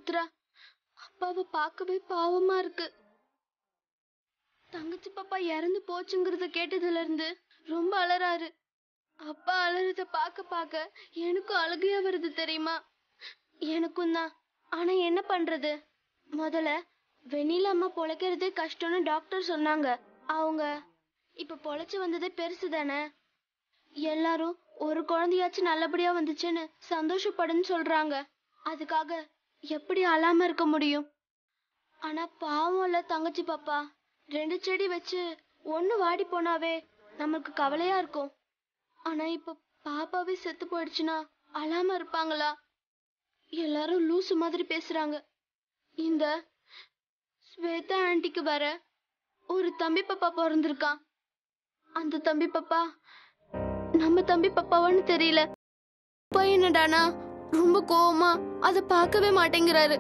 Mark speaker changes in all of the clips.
Speaker 1: ருத்ரா, அப்பாவை பார்க்கவே பாவமா இருக்கு. தங்கச்சி பாப்பா இறந்து போச்சுங்கிறத கேட்டதுல இருந்து ரொம்ப அலறாரு. அப்பா அலறத பார்க்க எனக்கும் அழுகையா வருது தெரியுமா? எனக்கும் தான். ஆனா என்ன பண்றது? முதல்ல வெண்ணிலா அம்மா பொழைக்கிறதே கஷ்டம்னு டாக்டர் சொன்னாங்க. அவங்க இப்ப பொழைச்சு வந்ததே பெருசு தானே. எல்லாரும் ஒரு குழந்தையாச்சும் நல்லபடியா வந்துச்சுன்னு சந்தோஷப்படுன்னு சொல்றாங்க. அதுக்காக எப்படி அழாம இருக்க முடியும்? ஆனா பாவம் இல்ல தங்கச்சி பாப்பா. 2 செடி வச்சு ஒண்ணு வாடி போனாவே நமக்கு கவலையா இருக்கும். ஆனா இப்ப பாப்பாவே செத்து போயிடுச்சுன்னா அழாம இருப்பாங்களா? எல்லாரும் லூசு மாதிரி பேசுறாங்க. இந்த ஸ்வேதா ஆண்டிக்கு வர ஒரு தம்பி பாப்பா பிறந்திருக்கான். அந்த தம்பி பாப்பா நம்ம தம்பி பாப்பாவான்னு தெரியல. அப்பா என்னடானா ரொம்ப கோவமா அத பார்க்கவே மாட்டேங்கிறாரு.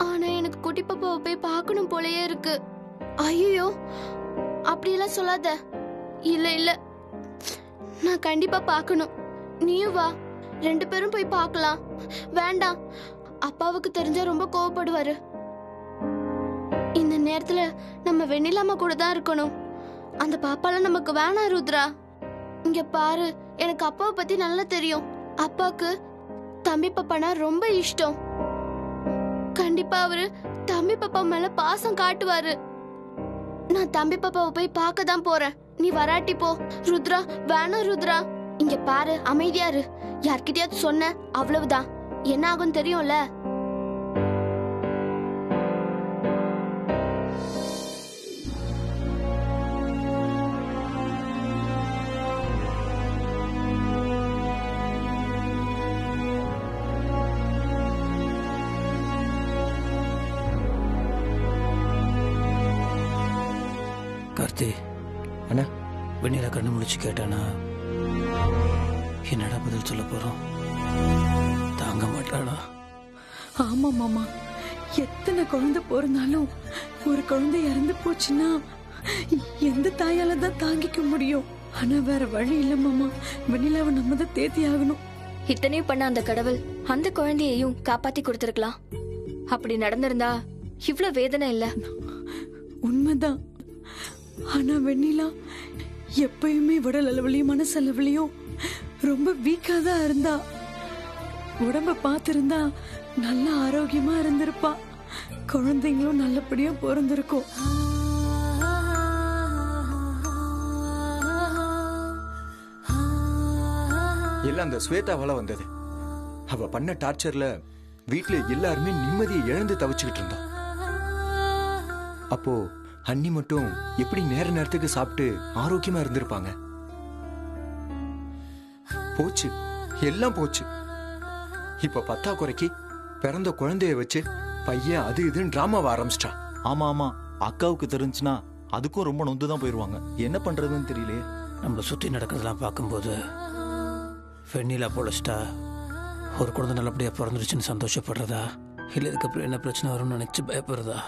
Speaker 1: ஆனா எனக்கு குட்டி பாப்பாவை போய் பார்க்கணும் போலயே இருக்கு. ஐயோ, அப்படியெல்லாம் சொல்லாத. இல்ல நான் கண்டிப்பா பார்க்கணும். நீயும் வா, 2 பேரும் போய் பார்க்கலாம். வேண்டாம், அப்பாவுக்கு தெரிஞ்சா ரொம்ப கோவப்படுவாரு. இந்த நேரத்துல நம்ம வெண்ணிலாம கூட தான் இருக்கணும். அந்த பாப்பால நமக்கு வேணாம் ருத்ரா. இங்க பாரு, எனக்கு அப்பாவை பத்தி நல்லா தெரியும். அப்பாக்கு தம்பி பாப்பானா ரொம்ப இஷ்டம். கண்டிப்பா அவரு தம்பி பாப்பா மேல பாசம் காட்டுவாரு. நான் தம்பி பாப்பாவை போய் பார்க்க தான் போறேன். நீ வராட்டி போ. ருத்ரா, வேணாம் ருத்ரா. இங்க பாரு, அமைதியா இரு. யார்கிட்டயாவது சொன்ன அவ்வளவுதான். என்ன ஆகும் தெரியும்ல.
Speaker 2: கார்த்தி
Speaker 3: அண்ணா,
Speaker 2: வெண்ணிலா கண்ணு முடிச்சு கேட்டானா என்னடா பதில் சொல்ல போறோம்? தாங்க மாட்டானா?
Speaker 4: ஆமா மாமா, எத்தனை குழந்தை பிறந்தாலும் ஒரு குழந்தை இறந்து போச்சுன்னா எந்த தாயால தான் தாங்கிக்க முடியும். ஆனா வேற வழி இல்ல மாமா. வெண்ணிலாவை நம்ம தான் தேத்தி ஆகணும்.
Speaker 5: இத்தனையும் பண்ண அந்த கடவுள் அந்த குழந்தையையும் காப்பாத்தி கொடுத்திருக்கலாம். அப்படி நடந்திருந்தா இவ்ளோ வேதனை இல்ல.
Speaker 4: உண்மைதான். ஆனா வெண்ணிலா எப்பயுமே உடல் அளவுலயும் மனசளவுலயும் ரொம்ப வீக்கா தான் இருந்தா. உடம்ப பார்த்திருந்தா நல்ல ஆரோக்கியமா இருந்திருப்பா. குழந்தைங்களும் நல்லபடியா பிறந்திருக்கும்.
Speaker 3: எல்லாம் அந்த ஸ்வேதாவால வந்தது. அவ பண்ண டார்ச்சர்ல வீட்டுல எல்லாருமே நிம்மதியை இழந்து தவிச்சுக்கிட்டு இருந்தோம். அப்போ அண்ணி மட்டும் எப்படி நேரத்துக்கு சாப்பிட்டு ஆரோக்கியமா இருந்திருப்பாங்க? போச்சு, எல்லாம் போச்சு. இப்ப பத்தாக்குறைக்கு பிறந்த குழந்தைய வச்சு பையன் அது இதுன்னு டிராமாவை ஆரம்பிச்சிட்டா.
Speaker 6: ஆமா, அக்காவுக்கு தெரிஞ்சுன்னா அதுக்கும் ரொம்ப நொந்துதான் போயிருவாங்க. என்ன பண்றதுன்னு தெரியலையே.
Speaker 2: நம்மளை சுற்றி நடக்கிறதெல்லாம் பார்க்கும்போது வெண்ணிலா பொழைச்சிட்டா ஒரு குழந்தை நல்லபடியா பிறந்துருச்சுன்னு சந்தோஷப்படுறதா, இல்லை இதுக்கப்புறம் என்ன பிரச்சனை வரும்னு நினைச்சு பயப்படுறதா?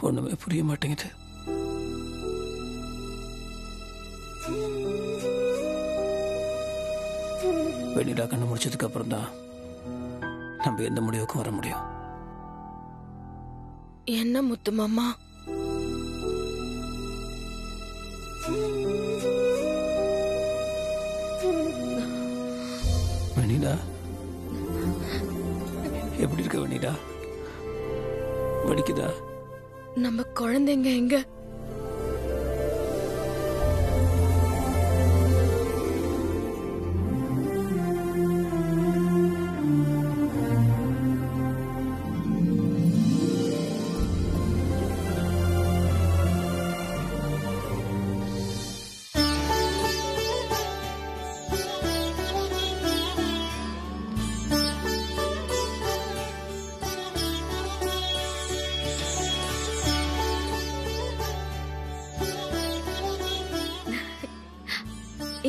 Speaker 2: ஒண்ணுமே புரிய மாட்டேங்குது. வெண்ணிலா கண்ணு முடிச்சதுக்கு அப்புறம் தான் நம்ம எந்த முடிவுக்கும் வர முடியும்.
Speaker 1: என்ன முத்து மாமா?
Speaker 2: வெண்ணிலா, எப்படி இருக்க வெண்ணிலா? வலிக்குதா?
Speaker 1: நம்ம குழந்தைங்க எங்க?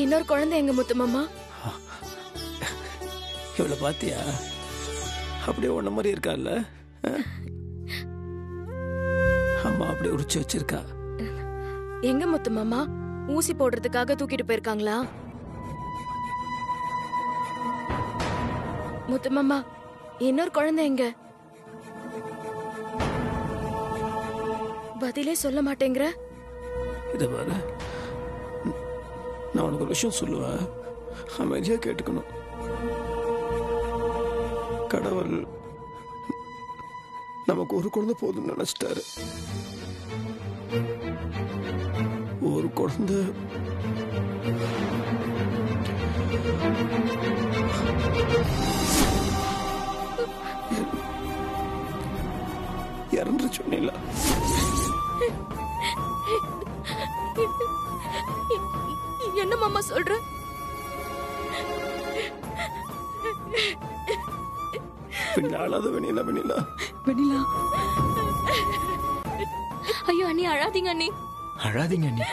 Speaker 1: இன்னொரு குழந்தை எங்க முத்து மாமா?
Speaker 2: இவ்வளவு பாத்தியா? அப்படியே ஒன்ன மாதிரி இருக்கால. அம்மா அப்படியே உரிச்சு வச்சிருக்கா.
Speaker 1: எங்க முத்து மாமா? ஊசி போடுறதுக்காக தூக்கிட்டு போயிருக்காங்களா? முத்து மாமா,
Speaker 7: இன்னொரு குழந்தை எங்க? பதிலே சொல்ல மாட்டேங்கிற.
Speaker 2: இதை பாரு, நான் உனக்கு ஒரு விஷயம் சொல்லுவேன், அமைதியா கேட்டுக்கணும். கடவுள் நமக்கு ஒரு குழந்தை போதும்னு நினைச்சிட்டாரு. ஒரு குழந்தை இறந்து சொன்னீங்களா?
Speaker 7: என்ன மாமா சொல்ற?
Speaker 2: அழாத வெண்ணிலா, வெண்ணிலா,
Speaker 4: வெண்ணிலா.
Speaker 5: ஐயோ அண்ணி, அழாதீங்க அண்ணி.
Speaker 3: அழாதீங்க அண்ணி.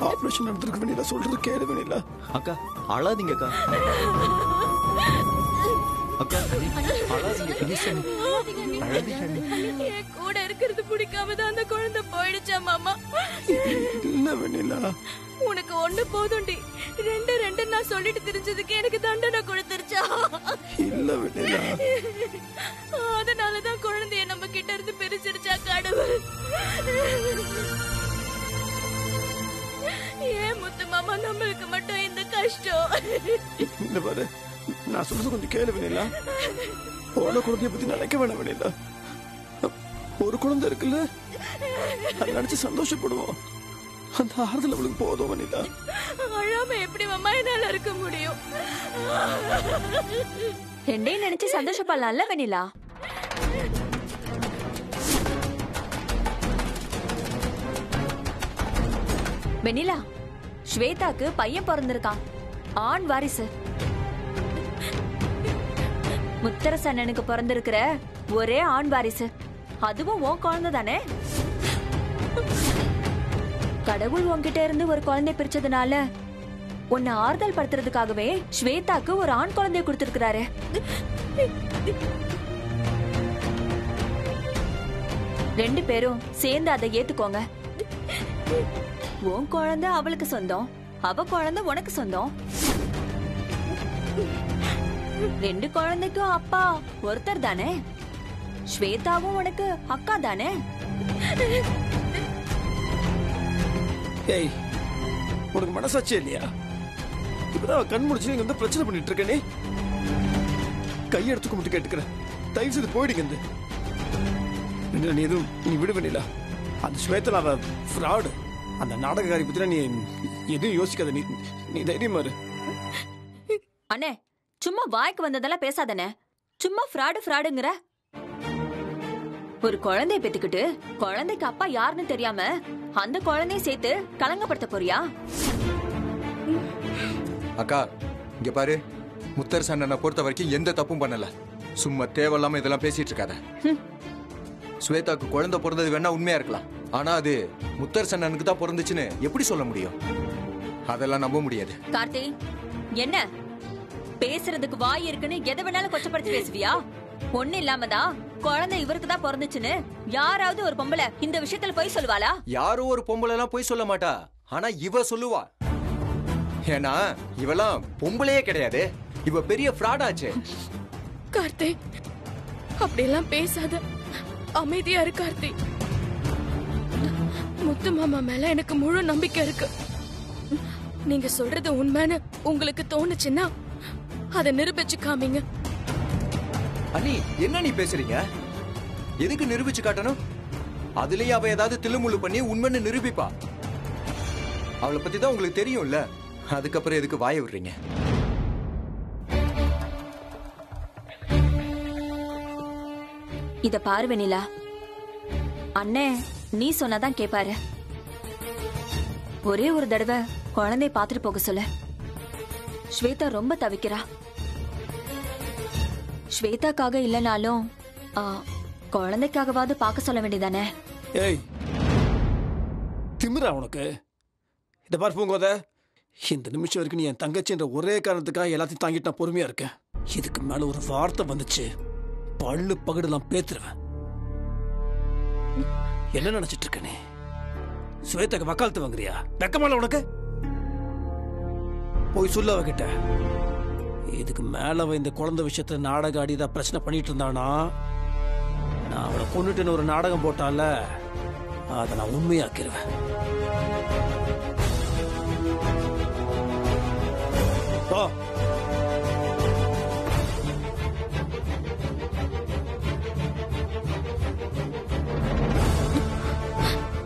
Speaker 2: ஆபரேஷன் நடந்திருக்கு வெண்ணிலா, சொல்றது கேளு வெண்ணிலா.
Speaker 6: அக்கா அழாதீங்க அக்கா. அக்கா
Speaker 7: என் கூட இருக்கிறது பிடிக்காம தான் அந்த குழந்தை போயிடுச்சா மாமா?
Speaker 2: இல்ல வெண்ணிலா,
Speaker 7: உனக்கு ஒண்ணு போதும்டி. ரெண்டு ரெண்டு நான் சொல்லிட்டு தெரிஞ்சதுக்கு எனக்கு தண்டனை கொடுத்துருச்சா?
Speaker 2: இல்ல வெண்ணிலா,
Speaker 7: அதனாலதான் குழந்தைய நம்ம கிட்ட இருந்து பிரிச்சிருச்சா கடவுள்? ஏன் முத்து மாமா நம்மளுக்கு மட்டும் இந்த கஷ்டம்?
Speaker 2: இந்த பாரு, நான் சொல்றது கொஞ்சம் கேளு வெண்ணிலா. போன குழந்தைய பத்தி நினைக்க வேணாம் வெண்ணிலா. ஒரு குழந்தை இருக்குல்ல, அதை நினைச்சு சந்தோஷப்படுவோம். அந்த ஆறுதல் அவளுக்கு போதும் வெண்ணிலா.
Speaker 7: அழாம எப்படி மாமா என்னால இருக்க முடியும்?
Speaker 5: ரெண்டையும் நினைச்சு சந்தோஷப்படலாம்ல வெண்ணிலா? வெண்ணிலா, ஸ்வேதாக்கு பையன் பிறந்திருக்கான், ஆண் வாரிசு. முத்தரசண்ணனுக்கு பிறந்திருக்கிற ஒரே ஆண் வாரிசு, அதுவும் உன் குழந்தை தானே? கடவுள் உன்கிட்ட இருந்து ஒரு குழந்தை பிரிச்சதுனால உன்னை ஆறுதல் படுத்துறதுக்காகவே ஸ்வேதாக்கு ஒரு ஆண் குழந்தைய கொடுத்திருக்கிறாரு. ரெண்டு பேரும் சேர்ந்து அதை ஏத்துக்கோங்க. உன் குழந்தை அவளுக்கு சொந்தம், அவ குழந்தை உனக்கு சொந்தம். ரெண்டு குழந்தைக்கும் அப்பா ஒருத்தர் தானே? ஸ்வேதாவும் உனக்கு அக்கா தானே?
Speaker 2: ஏய், உனக்கு மனசாட்சி இல்லையா? இப்பதான் கண் முடிச்சு இங்க வந்து பிரச்சனை பண்ணிட்டு இருக்கேனே. கையெடுத்து கும்பிட்டு கேட்டுக்கிறேன், தயவு செய்து போயிடுங்க. நீ எதுவும் நீ விடு வெண்ணிலா. அந்த ஸ்வேதா அவ ஃப்ராடு. அந்த நாடகக்காரி பத்தினா நீ எதுவும் யோசிக்காத. நீ தைரியமா இரு.
Speaker 5: அண்ணே, சும்மா வாய்க்கு வந்ததெல்லாம் பேசாதனே. சும்மா ஃப்ராடு ஃப்ராடுங்கற. ஒரு குழந்தைய பெத்துக்கிட்டு குழந்தைக்கு அப்பா யாருன்னு தெரியாம அந்த குழந்தைய சேர்த்து கலங்கப்படுத்த போறியா?
Speaker 3: அக்கா இங்க பாரு, முத்தரசன் அண்ணனை பொறுத்த வரைக்கும் எந்த தப்பும் பண்ணல. சும்மா தேவையில்லாம இதெல்லாம் பேசிட்டு இருக்காத. ஸ்வேதாக்கு குழந்தை பிறந்தது வேணா உண்மையா இருக்கலாம், ஆனா அது முத்தரசன் அண்ணனுக்கு தான் பிறந்துச்சுன்னு எப்படி சொல்ல முடியும்? அதெல்லாம் நம்ப முடியாது.
Speaker 5: கார்த்தி, என்ன பேசுறதுக்கு வாய் இருக்குன்னு எதை வேணாலும் கொச்சப்படுத்தி பேசுவியா? ஒண்ணு இல்லாமதான் குழந்தை இவருக்கு தான் பிறந்துச்சுன்னு யாராவது ஒரு பொம்பளை இந்த விஷயத்துல போய் சொல்லுவாளா?
Speaker 3: யாரும் ஒரு பொம்பளை எல்லாம் போய் சொல்ல மாட்டா, ஆனா இவ சொல்லுவா. ஏன்னா இவெல்லாம் பொம்பளையே கிடையாது, இவ பெரிய ஃப்ராடாச்சே.
Speaker 7: கார்த்தி, அப்படியெல்லாம் பேசாத, அமைதியா இரு கார்த்தி. முத்து மாமா மேல எனக்கு முழு நம்பிக்கை இருக்கு. நீங்க சொல்றது உண்மைன்னு உங்களுக்கு தோணுச்சுன்னா அதை நிரூபிச்சு காமிங்க.
Speaker 3: அண்ணி என்ன நீ பேசுறீங்க? எதுக்கு நிரூபிச்சு காட்டணும்? அதுலயே அவ ஏதாவது தில்லுமுள்ளு பண்ணி உண்மைன்னு நிரூபிப்பா. அவளை பத்தி தான் உங்களுக்கு தெரியும்ல, அதுக்கப்புறம் எதுக்கு வாய விடுறீங்க?
Speaker 5: இத பாரு வெண்ணிலா, அண்ணே நீ சொன்னாதான் கேப்பாரு. ஒரே ஒரு தடவை குழந்தைய பாத்துட்டு போக சொல்ல. ஸ்வேதா ரொம்ப தவிக்கிறா. ஸ்வேதாக்காக இல்லனாலும் குழந்தைக்காகவாவது பார்க்க சொல்ல வேண்டியதானே?
Speaker 2: ஏய், திமிரா உனக்கு? இத பாரு பூங்கோத, இந்த நிமிஷம் வரைக்கும் நீ என் தங்கச்சின்ற ஒரே காரணத்துக்காக எல்லாத்தையும் தாங்கிட்டு நான் பொறுமையா இருக்கேன். இதுக்கு மேல ஒரு வார்த்தை வந்துச்சு, பல்லு பகடெல்லாம் பேத்துருவேன். என்ன நினைச்சிட்டு இருக்க நீ? ஸ்வேதாக்கு வக்காலத்து வாங்குறியா? வெக்கமால உனக்கு? போய் சொல்ல அவகிட்ட. இதுக்கு மேல அவ இந்த குழந்தை விஷயத்த நாடகம் ஆடிதான் பிரச்சனை பண்ணிட்டு இருந்தானா, நான் அவளை கொண்டுட்டுன்னு ஒரு நாடகம் போட்டால, அதை நான் உண்மையாக்கிடுவேன். போ.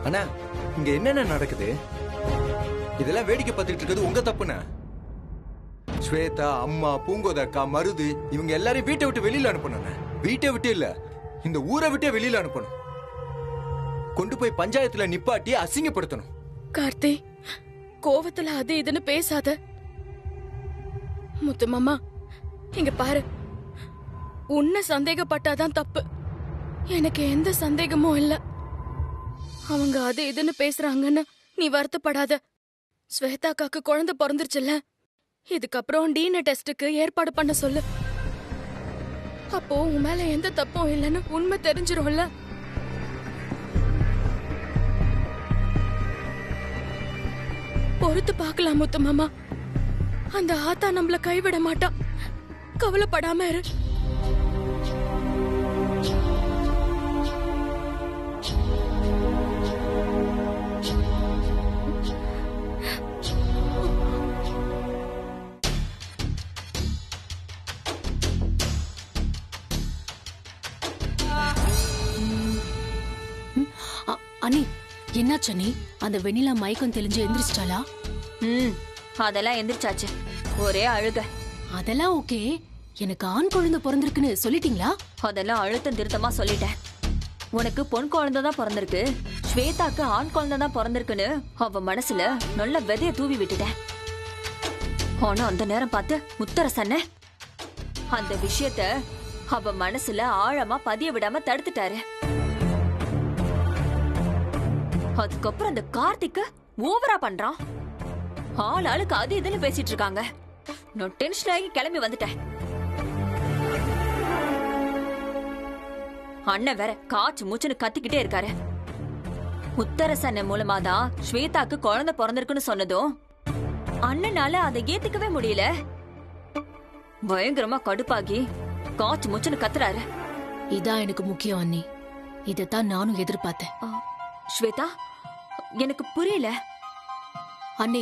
Speaker 3: அண்ணா, இங்க என்னென்ன நடக்குது? இதெல்லாம் வேடிக்கை பார்த்துட்டு இருக்கிறது உங்க தப்புண்ணா. ஸ்வேதா, அம்மா, பூங்கோதக்கா, மருது இவங்க எல்லாரையும் வீட்டை விட்டு வெளியில அனுப்பணும். வீட்டை விட்டு இல்ல, இந்த ஊரை விட்டே வெளியில அனுப்பணும். கொண்டு போய் பஞ்சாயத்துல நிப்பாட்டி அசிங்கப்படுத்தணும்.
Speaker 7: கார்த்தி, கோவத்துல அது இதுன்னு பேசாத. முத்து மாமா, இங்க பாரு, உன்னை சந்தேகப்பட்டாதான் தப்பு. எனக்கு எந்த சந்தேகமும் இல்ல. அவங்க அது இதுன்னு பேசுறாங்கன்னு நீ வருத்தப்படாத. ஸ்வேதாக்காக்கு குழந்தை பிறந்துருச்சுல்ல, இதுக்கப்புறம் டிஎன்ஏ டெஸ்டுக்கு ஏற்பாடு பண்ண சொல்லு. அப்போ உன் மேல எந்த தப்பும் இல்லைன்னு உண்மை தெரிஞ்சிரும்ல. பொறுத்து பார்க்கலாம் முத்து மாமா. அந்த ஆத்தா நம்மள கைவிட மாட்டா, கவலைப்படாம இரு.
Speaker 8: அண்ணி, என்னாச்சு அண்ணி? அந்த வெண்ணிலா மயக்கம் தெளிஞ்சு எந்திரிச்சிட்டாளா?
Speaker 5: அதெல்லாம் எந்திரிச்சாச்சு. ஒரே அழுக.
Speaker 8: அதெல்லாம் ஓகே. எனக்கு ஆண் குழந்தை பிறந்திருக்குன்னு சொல்லிட்டீங்களா?
Speaker 5: அதெல்லாம் அழுத்தம் திருத்தமா சொல்லிட்டேன். உனக்கு பொன் குழந்தை தான் பிறந்திருக்கு, ஸ்வேதாக்கு ஆண் குழந்தை தான் பிறந்திருக்குன்னு அவ மனசுல நல்ல விதைய தூவி விட்டுட்டேன். ஆனா அந்த நேரம் பார்த்து முத்தரசன்ன அந்த விஷயத்த அவ மனசுல ஆழமா பதிய விடாம தடுத்துட்டாரு. அதுக்கப்புறம் அந்த கார்த்திக்க ஓவரா பண்றான். ஆள் ஆளுக்கு அது இதுன்னு பேசிட்டு இருக்காங்க. நான் டென்ஷன் ஆகி கிளம்பி வந்துட்டேன். அண்ணன் வேற காச்சு மூச்சுன்னு கத்திக்கிட்டே இருக்காரு. முத்தரசன் மூலமா தான் ஸ்வேதாக்கு குழந்தை பிறந்திருக்குன்னு சொன்னதும் அண்ணனால அதை ஏத்துக்கவே முடியல. பயங்கரமா கடுப்பாகி காச்சு மூச்சுன்னு கத்துறாரு.
Speaker 8: இதான் எனக்கு முக்கியம் அண்ணி. இதத்தான் நானும் எதிர்பார்த்தேன்.
Speaker 5: ஸ்வேதா, எனக்கு புரியல.
Speaker 8: அண்ணி,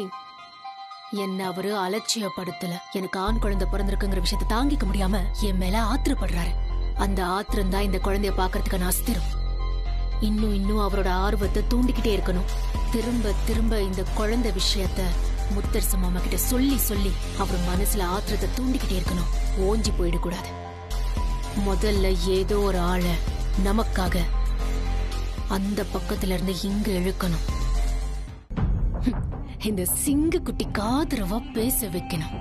Speaker 8: என்ன அவரு அலட்சியப்படுத்தல. எனக்கு ஆண் குழந்தை பிறந்திருக்குங்கிற விஷயத்தை தாங்கிக்க முடியாம என் மேல ஆத்திரப்படுறாரு. அந்த ஆத்திரம் தான் இந்த குழந்தைய பாக்குறதுக்கான அஸ்திரம். இன்னும் அவரோட ஆர்வத்தை தூண்டிக்கிட்டே இருக்கணும். திரும்ப திரும்ப இந்த குழந்தை விஷயத்த முத்தரசு மாமா கிட்ட சொல்லி அவர் மனசுல ஆத்திரத்தை தூண்டிக்கிட்டே இருக்கணும். ஓஞ்சி போயிடக்கூடாது. முதல்ல ஏதோ ஒரு ஆளை நமக்காக அந்த பக்கத்துல இருந்து இங்க இழுக்கணும். இந்த சிங்க குட்டிக்கு ஆதரவா பேச வைக்கணும்.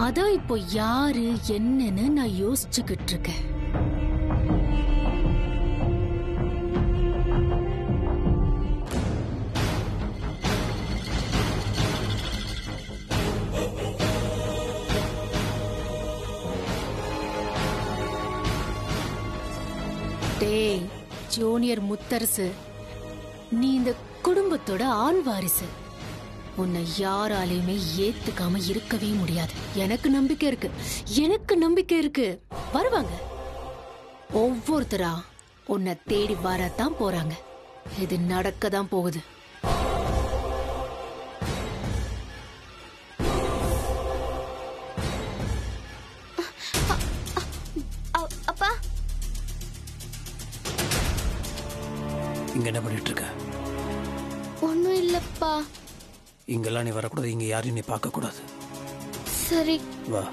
Speaker 8: அதான் இப்போ யாரு என்னன்னு நான் யோசிச்சுக்கிட்டு இருக்கேன். டேய் ஜூனியர் முத்தரசு, நீ இந்த குடும்பத்தோட ஆண் வாரிசு. உன்னை யாராலையுமே ஏத்துக்காம இருக்கவே முடியாது. எனக்கு நம்பிக்கை இருக்கு. வருவாங்க. ஒவ்வொருத்தரா உன்னை தேடி வரத்தான் போறாங்க. இது நடக்கதான் போகுது.
Speaker 1: அப்பா,
Speaker 2: இங்க என்ன பண்ணிட்டு இருக்க?
Speaker 1: ஒன்னும் இல்லப்பா.
Speaker 2: இங்கெல்லாம் நீ வரக்கூடாது. இங்க யாரையும் நீ பார்க்க கூடாது.
Speaker 1: சரி,
Speaker 2: வா.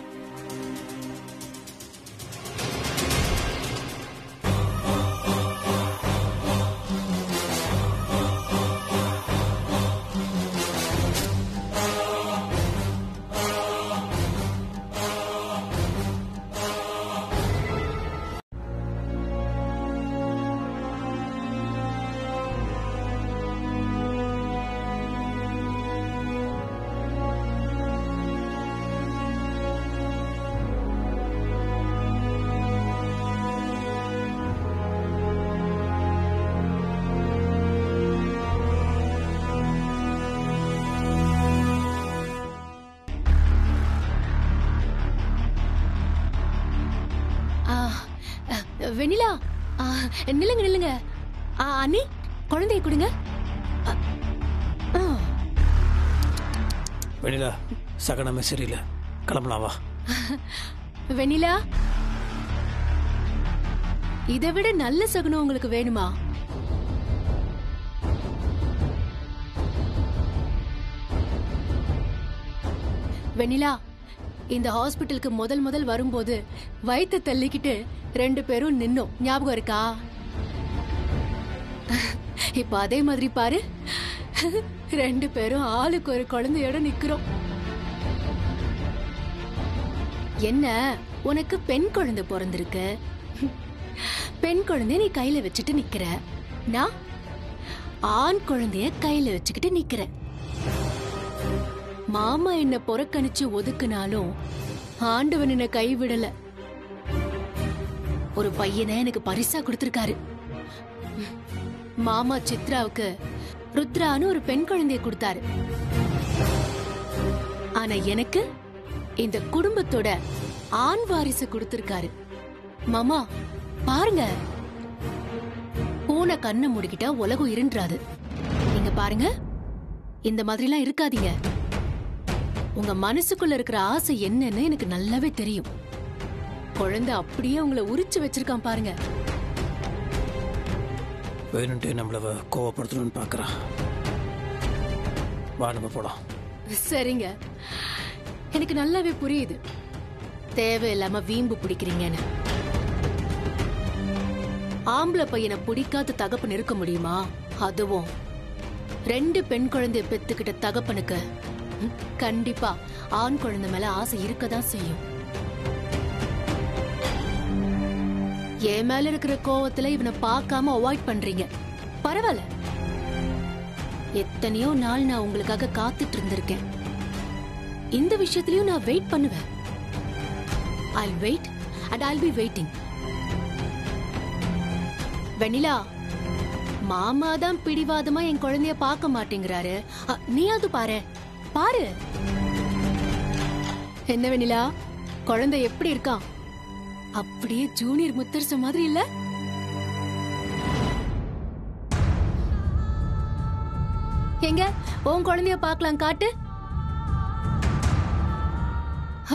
Speaker 8: வெண்ணிலா, நில்லுங்க நில்லுங்க. அண்ணி, குழந்தைய கொடுங்க.
Speaker 2: வெண்ணிலா, சகனமே சரியில்லை, கிளம்பலாம் வா.
Speaker 8: வெண்ணிலா, இதை விட நல்ல சகுனம் உங்களுக்கு வேணுமா? வெண்ணிலா, இந்த ஹாஸ்பிட்டலுக்கு முதல் வரும்போது வயித்தை தள்ளிக்கிட்டு 2 பேரும் நின்னோம், ஞாபகம் இருக்கா? இப்ப அதே மாதிரி பாரு, 2 பேரும் ஆளுக்கு ஒரு குழந்தையோட நிக்கிறோம். என்ன, உனக்கு பெண் குழந்தை பிறந்திருக்கு. பெண் குழந்தைய நீ கையில வச்சுட்டு நிக்கிற, நான் ஆண் குழந்தைய கையில வச்சுக்கிட்டு நிக்கிறேன். மாமா என்ன புறக்கணிச்சு ஒதுக்குனாலும் ஆண்டவன் என்ன கைவிடல. ஒரு பையனை எனக்கு பரிசா கொடுத்திருக்காரு. மாமா சித்ராவுக்கு ருத்ரான்னு ஒரு பெண் குழந்தைய கொடுத்தாரு. ஆனா எனக்கு இந்த குடும்பத்தோட ஆண் வாரிசு கொடுத்திருக்காரு. மாமா பாருங்க, பூனை கண்ணை மூடிக்கிட்டா உலகம் இருண்டாது. நீங்க பாருங்க, இந்த மாதிரிலாம் இருக்காதீங்க. உங்க மனசுக்குள்ள இருக்கிற ஆசை என்னன்னு எனக்கு நல்லாவே தெரியும். குழந்தை அப்படியே உங்களை உரிச்சு வச்சிருக்கான் பாருங்க.
Speaker 2: வேணுன்ட்டு நம்மள கோவப்படுத்தணும்னு பாக்குறான். வா நம்ம போலாம்.
Speaker 8: சரிங்க, எனக்கு நல்லாவே புரியுது தேவையில்லாம வீம்பு பிடிக்கிறீங்கன்னு. ஆம்பளை பையனை பிடிக்காத தகப்பன் இருக்க முடியுமா? அதுவும் 2 பெண் குழந்தைய பெத்துக்கிட்ட தகப்பனுக்கு கண்டிப்பா ஆண் குழந்தை மேல ஆசை இருக்கதான் செய்யும். என் மேல இருக்கிற கோவத்துல இவனை பார்க்காம அவாய்ட் பண்றீங்க. பரவாயில்ல, எத்தனையோ நாள் நான் உங்களுக்காக காத்துட்டு இருந்திருக்கேன். இந்த விஷயத்திலயும் நான் வெயிட் பண்ணுவேன். I'll wait and I'll be waiting. வெண்ணிலா, மாமா தான் பிடிவாதமா என் குழந்தைய பார்க்க மாட்டேங்கிறாரு. நீயாவது பாரு பாரு. என்ன வெண்ணிலா, குழந்தை எப்படி இருக்கான்? அப்படியே ஜூனியர் முத்தரச மாதிரி இல்ல? எங்க உன் குழந்தைய பார்க்கலாம், காட்டு.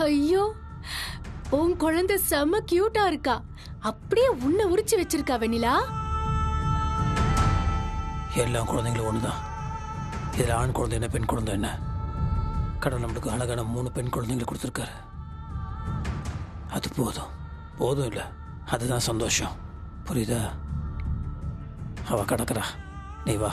Speaker 8: ஐயோ, உன் குழந்தை செம்ம கியூட்டா இருக்கா. அப்படியே உன்னை உரிச்சு வச்சிருக்கா வெண்ணிலா.
Speaker 2: எல்லா குழந்தைங்களும் ஒண்ணுதான். இதுல ஆண் குழந்தை என்ன, பெண் குழந்தை என்ன? கடவுள் நம்மளுக்கு அழகான 3 பெண் குழந்தைங்களை கொடுத்துருக்காரு. அது போதும். போதும் இல்ல, அதுதான் சந்தோஷம். புரியுதா? அவ கிடக்குறா, நீ வா.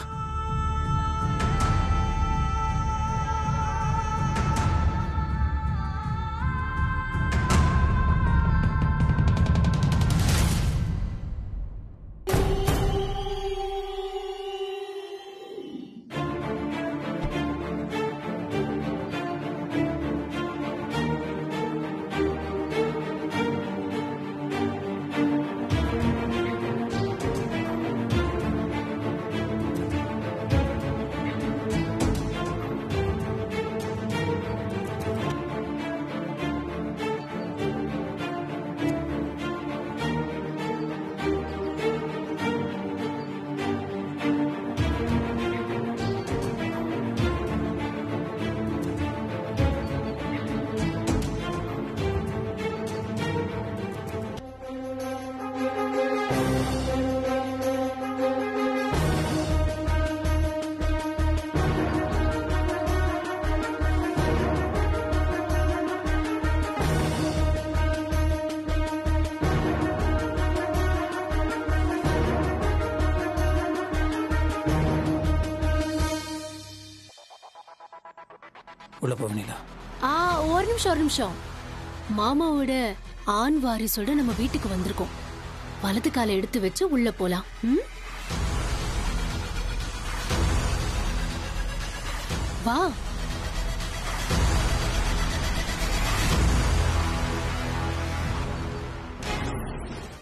Speaker 2: உள்ள போவீங்களா?
Speaker 8: ஒரு நிமிஷம். மாமாவோட ஆண் வாரிசோட நம்ம வீட்டுக்கு வந்திருக்கோம். வலது காலை எடுத்து வச்சு உள்ள போலாம். வா.